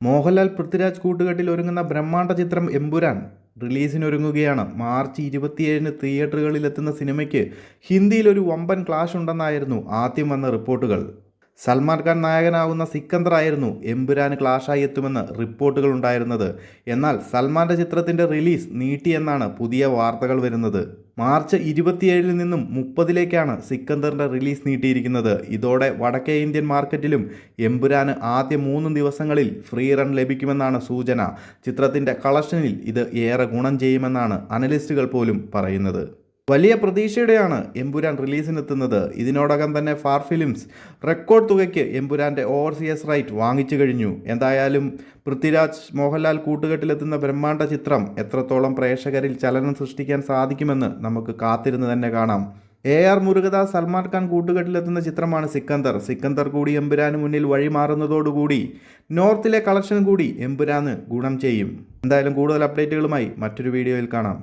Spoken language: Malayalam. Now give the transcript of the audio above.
മോഹൻലാൽ പൃഥ്വിരാജ് കൂട്ടുകെട്ടിൽ ഒരുങ്ങുന്ന ബ്രഹ്മാണ്ഡ ചിത്രം എമ്പുരാൻ റിലീസിനൊരുങ്ങുകയാണ്. മാർച്ച് 27-ന് തിയേറ്ററുകളിലെത്തുന്ന സിനിമയ്ക്ക് ഹിന്ദിയിൽ ഒരു വമ്പൻ ക്ലാഷ് ഉണ്ടെന്നായിരുന്നു ആദ്യം വന്ന റിപ്പോർട്ടുകൾ. സൽമാൻ ഖാൻ നായകനാവുന്ന സിക്കന്ദർ ആയിരുന്നു എമ്പുരാന് ക്ലാഷായി എത്തുമെന്ന് റിപ്പോർട്ടുകൾ ഉണ്ടായിരുന്നത്. എന്നാൽ സൽമാൻ്റെ ചിത്രത്തിൻ്റെ റിലീസ് നീട്ടിയെന്നാണ് പുതിയ വാർത്തകൾ വരുന്നത്. മാർച്ച് 27-ൽ നിന്നും 30-ലേക്കാണ് സിക്കന്ദറിൻ്റെ റിലീസ് നീട്ടിയിരിക്കുന്നത്. ഇതോടെ വടക്കേ ഇന്ത്യൻ മാർക്കറ്റിലും എമ്പുരാന് ആദ്യ 3 ദിവസങ്ങളിൽ ഫ്രീ റൺ ലഭിക്കുമെന്നാണ് സൂചന. ചിത്രത്തിൻ്റെ കളക്ഷനിൽ ഇത് ഏറെ ഗുണം ചെയ്യുമെന്നാണ് അനലിസ്റ്റുകൾ പോലും പറയുന്നത്. വലിയ പ്രതീക്ഷയോടെയാണ് എമ്പുരാൻ റിലീസിനെത്തുന്നത്. ഇതിനോടകം തന്നെ ഫാർ ഫിലിംസ് റെക്കോർഡ് തുകയ്ക്ക് എമ്പുരാൻ്റെ ഓവർസിയസ് റൈറ്റ് വാങ്ങിച്ചു കഴിഞ്ഞു. എന്തായാലും പൃഥ്വിരാജ് മോഹൻലാൽ കൂട്ടുകെട്ടിലെത്തുന്ന ബ്രഹ്മാണ്ഡ ചിത്രം എത്രത്തോളം പ്രേക്ഷകരിൽ ചലനം സൃഷ്ടിക്കാൻ സാധിക്കുമെന്ന് നമുക്ക് കാത്തിരുന്ന് തന്നെ കാണാം. AR മുരുകദാസ് സൽമാൻ ഖാൻ കൂട്ടുകെട്ടിലെത്തുന്ന ചിത്രമാണ് സിക്കന്ദർ. സിക്കന്ദർ കൂടി എമ്പുരാന് മുന്നിൽ വഴിമാറുന്നതോടുകൂടി നോർത്തിലെ കളക്ഷൻ കൂടി എമ്പുരാന് ഗുണം ചെയ്യും. എന്തായാലും കൂടുതൽ അപ്ഡേറ്റുകളുമായി മറ്റൊരു വീഡിയോയിൽ കാണാം.